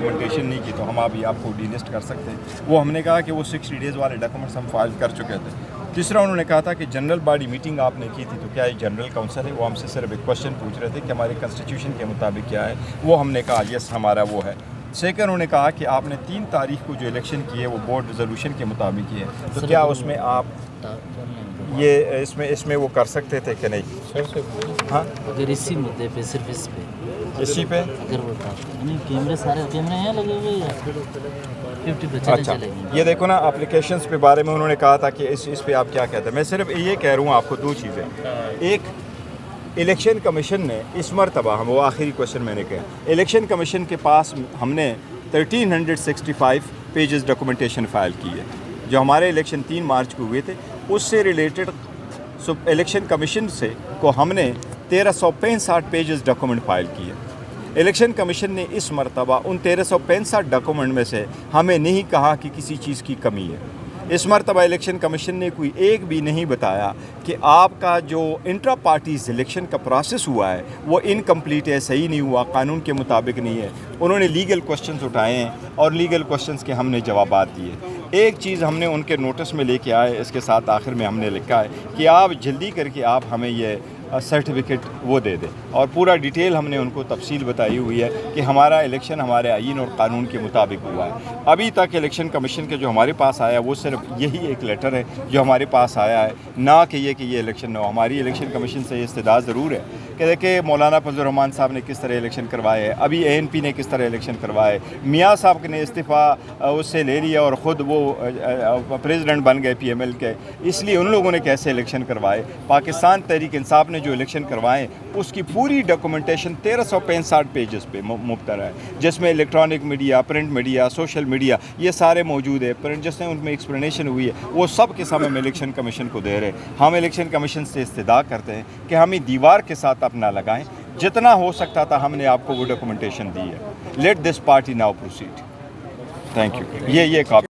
Documentation नहीं की तो हम अभी आपको डीलिस्ट कर सकते हैं। वो हमने कहा कि वो 60 डेज़ वाले डॉक्यूमेंट्स हम फाइल कर चुके थे। तीसरा उन्होंने कहा था कि जनरल बॉडी मीटिंग आपने की थी, तो क्या ये जनरल काउंसिल है? वो हमसे सिर्फ एक क्वेश्चन पूछ रहे थे कि हमारे कॉन्स्टिट्यूशन के मुताबिक क्या है। वो हमने कहा यस हमारा वो है। सेकंड उन्होंने कहा कि आपने 3 तारीख को जो इलेक्शन की है वो बोर्ड रेजोल्यूशन के मुताबिक की है, तो क्या उसमें आप ये इसमें वो कर सकते थे कि नहीं? हाँ, अगर इसी मुद्दे पे सिर्फ इस पे इसी पे अगर वो नहीं कैमरे सारे कैमरे हैं लगे हुए या 50 अच्छा, ये देखो ना एप्लीकेशंस पे बारे में उन्होंने कहा था कि इस पे आप क्या कहते हैं। मैं सिर्फ ये कह रहा हूँ आपको 2 चीज़ें। एक, इलेक्शन कमीशन ने इस मरतबा हम वो आखिरी क्वेश्चन मैंने कहा, इलेक्शन कमीशन के पास हमने 1365 पेजेस डॉक्यूमेंटेशन फ़ाइल की है। जो हमारे इलेक्शन 3 मार्च को हुए थे उससे रिलेटेड इलेक्शन कमीशन से को हमने 1365 पेजेस डॉक्यूमेंट फ़ाइल किए। इलेक्शन कमीशन ने इस मरतबा उन 1365 डॉक्यूमेंट में से हमें नहीं कहा कि किसी चीज़ की कमी है। इस मरतबा इलेक्शन कमीशन ने कोई एक भी नहीं बताया कि आपका जो इंट्रा पार्टी इलेक्शन का प्रोसेस हुआ है वो इनकम्प्लीट है, सही नहीं हुआ, कानून के मुताबिक नहीं है। उन्होंने लीगल क्वेश्चंस उठाए हैं और लीगल क्वेश्चंस के हमने जवाबात दिए। एक चीज़ हमने उनके नोटिस में लेके आए, इसके साथ आखिर में हमने लिखा है कि आप जल्दी करके आप हमें ये सर्टिफिकेट वो दे दें, और पूरा डिटेल हमने उनको तफसील बताई हुई है कि हमारा इलेक्शन हमारे आईन और कानून के मुताबिक हुआ है। अभी तक इलेक्शन कमीशन के जो हमारे पास आया वो सिर्फ यही एक लेटर है जो हमारे पास आया है, ना कि ये इलेक्शन ना हो। हमारी इलेक्शन कमीशन से ये इस्तदा ज़रूर है कि देखिए मौलाना फजल रहमान साहब ने किस तरह इलेक्शन करवाए है, अभी ANP ने किस तरह इलेक्शन करवाए, मियाँ साहब ने इस्तीफ़ा उससे ले लिया और ख़ुद वो प्रेसिडेंट बन गए PML के, इसलिए उन लोगों ने कैसे इलेक्शन करवाए। पाकिस्तान तहरीक इंसाफ ने जो इलेक्शन करवाएं उसकी पूरी डॉक्यूमेंटेशन 1365 पेजेस पे मुब्तला है, जिसमें electronic media, print media, social media ये सारे मौजूद है। प्रिंट जिसमें उनमें एक्सप्लेनेशन हुई है वो सब के सब हम इलेक्शन कमीशन को दे रहे हैं। हम इलेक्शन कमीशन से इस्तदा करते हैं कि हमें दीवार के साथ अपना लगाएं, जितना हो सकता था हमने आपको वो डॉक्यूमेंटेशन दी है। Let this party now proceed. Thank you. ये काफी